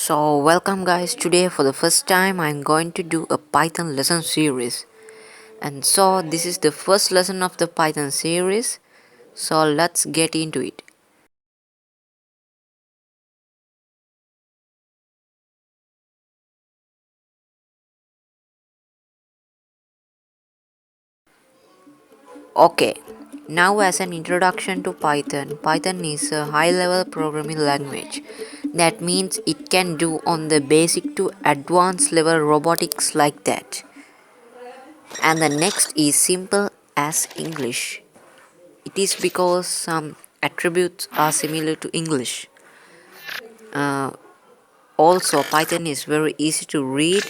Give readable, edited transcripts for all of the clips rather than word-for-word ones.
So welcome guys, today for the first time I'm going to do a Python lesson series. And so this is the first lesson of the Python series. So let's get into it. Okay, now as an introduction to Python, Python is a high level programming language. That means it can do on the basic to advanced level robotics like that. And the next is simple as English. It is because some attributes are similar to English. Also, Python is very easy to read.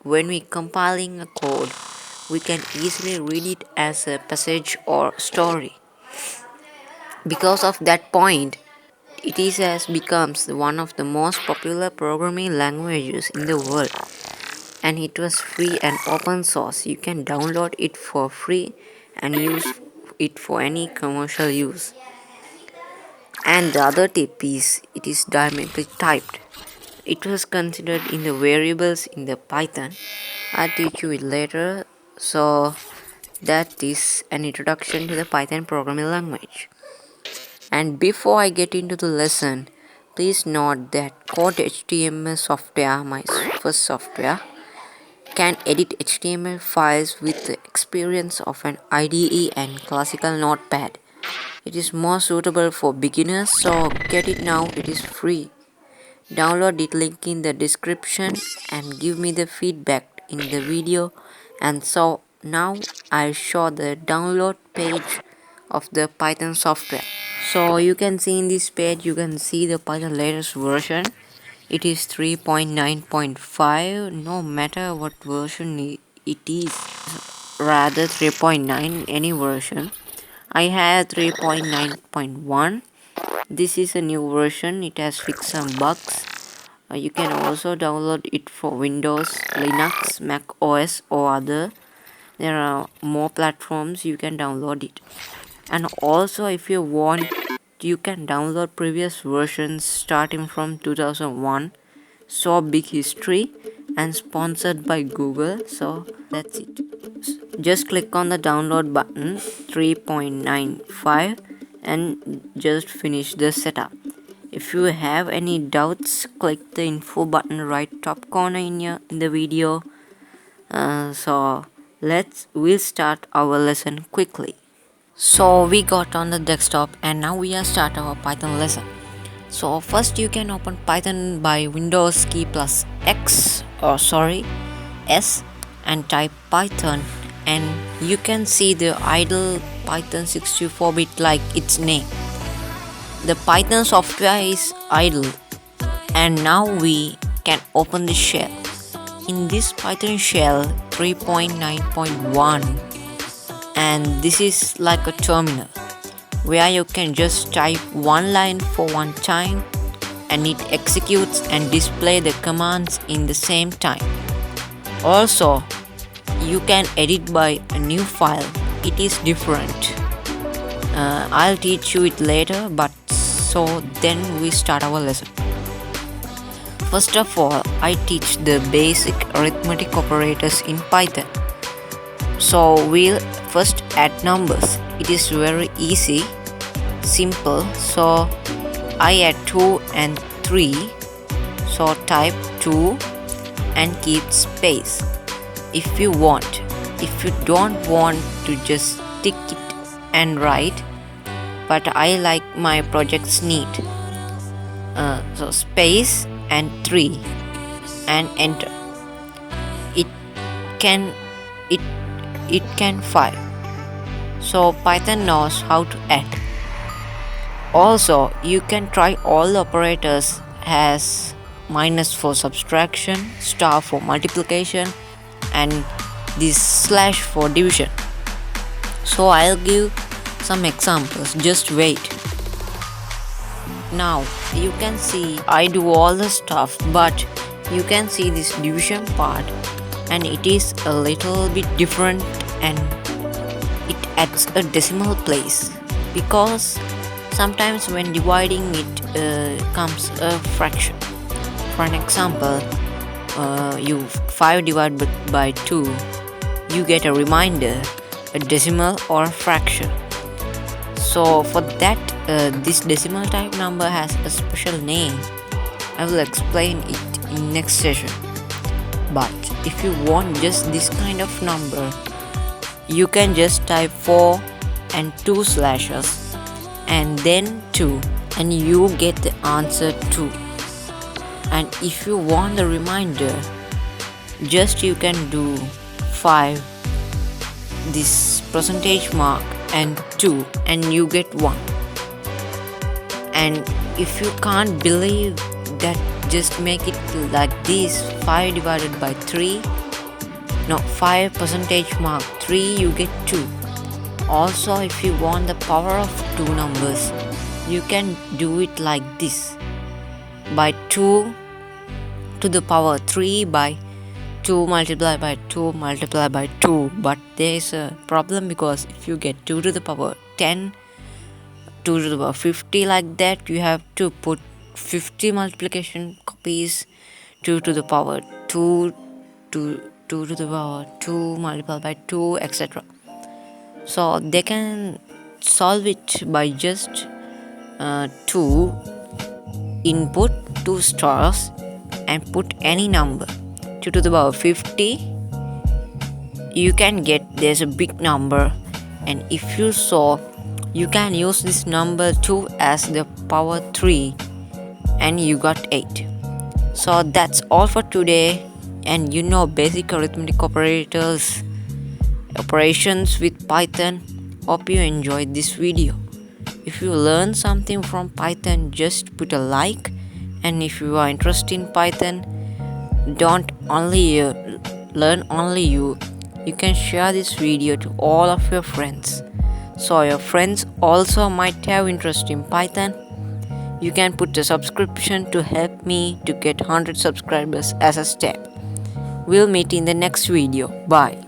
When we compiling a code, we can easily read it as a passage or story. Because of that point, it is has becomes one of the most popular programming languages in the world. And it was free and open source. You can download it for free and use it for any commercial use. And the other tip is it is dynamically typed. It was considered in the variables in the Python. I'll teach you it later. So that is an introduction to the Python programming language. And before I get into the lesson, please note that Code HTML software, my first software, can edit HTML files with the experience of an IDE and classical notepad. It is more suitable for beginners, so get it now, it is free. Download it, link in the description, and give me the feedback in the video. And so now I'll show the download page of the Python software. So you can see in this page, you can see the Python latest version. It is 3.9.5. No matter what version it is, rather 3.9 any version. I have 3.9.1. This is a new version. It has fixed some bugs. You can also download it for Windows, Linux, Mac OS or other. There are more platforms you can download it. And also if you want, you can download previous versions starting from 2001. So big history and sponsored by Google. So that's it. Just click on the download button 3.95 and just finish the setup. If you have any doubts, click the info button right top corner in the video. So we'll start our lesson quickly. So we got on the desktop and now we are start our Python lesson. So first you can open Python by Windows key plus S and type Python, and you can see the idle Python 64-bit like its name. The Python software is idle, and now we can open the shell. In this Python shell 3.9.1, and this is like a terminal where you can just type one line for one time and it executes and display the commands in the same time. Also, you can edit by a new file. It is different. I'll teach you it later, but so then we start our lesson. First of all, I teach the basic arithmetic operators in Python. So we'll first add numbers. It is very easy, simple. So I add 2 and 3. So type 2 and keep space if you want. If you don't want to, just tick it and write, but I like my projects neat. So space and 3 and enter. It can 5. So Python knows how to add. Also, you can try all the operators as minus for subtraction, star for multiplication, and this slash for division. So I'll give some examples, just wait. Now you can see I do all the stuff, but you can see this division part, and it is a little bit different, and it adds a decimal place because sometimes when dividing it comes a fraction. For an example, you 5 divided by 2, you get a reminder, a decimal or a fraction. So for that, this decimal type number has a special name. I will explain it in next session. But if you want just this kind of number, you can just type 4 and 2 slashes and then 2, and you get the answer 2. And if you want the reminder, just you can do 5, this percentage mark and 2, and you get 1. And if you can't believe that, just make it like this: 5 divided by 3, no, 5 percentage mark 3, you get 2. Also, if you want the power of two numbers, you can do it like this: by 2 to the power 3 by 2 multiplied by 2 multiplied by 2. But there is a problem, because if you get 2 to the power 10, 2 to the power 50, like that, you have to put 50 multiplication copies, 2 to the power 2 to 2 to the power 2 multiplied by 2, etc. So they can solve it by just 2 input, 2 stars, and put any number. 2 to the power 50, you can get there's a big number, and if you saw, you can use this number 2 as the power 3, and you got 8. So that's all for today. And basic arithmetic operations with Python. Hope you enjoyed this video. If you learned something from Python, just put a like. And if you are interested in Python, don't only learn only you can share this video to all of your friends, so your friends also might have interest in Python. You can put a subscription to help me to get 100 subscribers as a step. We'll meet in the next video. Bye.